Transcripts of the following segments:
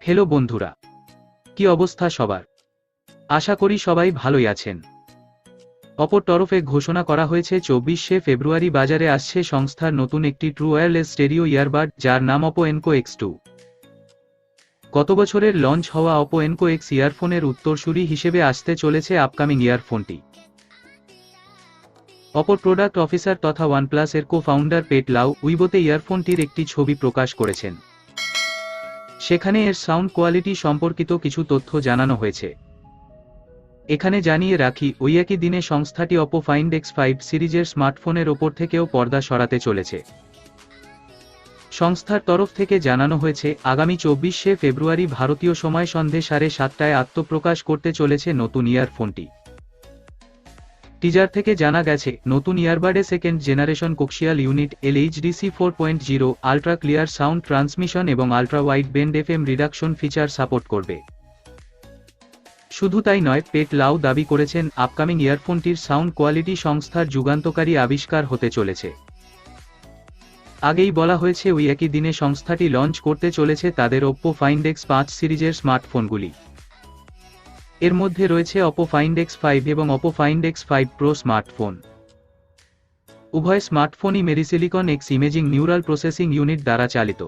Hello বন্ধুরা, কি অবস্থা সবার? আশা করি সবাই ভালোই আছেন। অপোর তরফে ঘোষণা করা হয়েছে 24শে ফেব্রুয়ারি বাজারে আসছে সংস্থার নতুন একটি ট্রু ওয়্যারলেস স্টেরিও ইয়ারবাড, যার নাম Oppo Enco X2। গত বছরের লঞ্চ হওয়া Oppo Enco X ইয়ারফোনের উত্তরসূরি হিসেবে আসতে চলেছে আপকামিং ইয়ারফোনটি। অপর প্রোডাক্ট অফিসার তথা ওয়ানপ্লাস এর কো-ফাউন্ডার পেট লাউ উইবোতে ইয়ারফোনটির একটি ছবি প্রকাশ করেছেন। সেখানে এর সাউন্ড কোয়ালিটি সম্পর্কিত কিছু তথ্য জানানো হয়েছে। এখানে জানিয়ে রাখি, ওই একই দিনে সংস্থাটি Oppo Find X5 সিরিজের স্মার্টফোনের ওপর থেকেও পর্দা সরাতে চলেছে। সংস্থার তরফ থেকে জানানো হয়েছে, আগামী 24শে ফেব্রুয়ারি ভারতীয় সময় সন্ধে 7:30টায় আত্মপ্রকাশ করতে চলেছে নতুন ইয়ারফোনটি। টিজার থেকে জানা গেছে, নতুন ইয়ারবাডে second generation coaxial unit, LHDC 4.0, ultra clear sound transmission এবং ultra wide band FM reduction feature support করবে। শুধু তাই নয়, পেট লাউ দাবি করেছেন, আপকামিং ইয়ারফোনটির সাউন্ড কোয়ালিটি সংস্থার যুগান্তকারী আবিষ্কার হতে চলেছে। আগেই বলা হয়েছে, ওই একই দিনে সংস্থাটি লঞ্চ করতে চলেছে তাদের Oppo Find X5 সিরিজের স্মার্টফোনগুলি। এর মধ্যে রয়েছে Oppo Find X5 এবং Oppo Find X5 Pro smartphone. উভয় স্মার্টফোনই মেরিসিলিকন X imaging neural processing unit দ্বারা চালিত।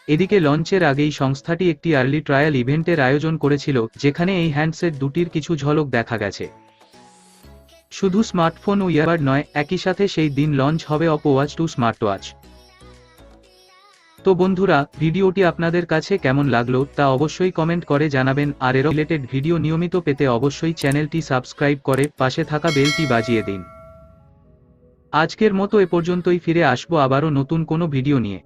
এদিকে লঞ্চের আগেই সংস্থাটি একটি আর্লি ট্রায়াল ইভেন্টের আয়োজন করেছিল, যেখানে এই হ্যান্ডসেট দুটির কিছু ঝলক দেখা গেছে। শুধু স্মার্টফোন ও ইয়ারবাড নয়, একই সাথে সেই দিন লঞ্চ হবে Oppo Watch 2 স্মার্টওয়াচ। তো বন্ধুরা, ভিডিওটি আপনাদের কাছে কেমন লাগলো তা অবশ্যই কমেন্ট করে জানাবেন, আর এর রিলেটেড ভিডিও নিয়মিত পেতে অবশ্যই চ্যানেলটি সাবস্ক্রাইব করে পাশে থাকা বেলটি বাজিয়ে দিন। আজকের মতো এ পর্যন্তই, ফিরে আসবো আবারও নতুন কোনো ভিডিও নিয়ে।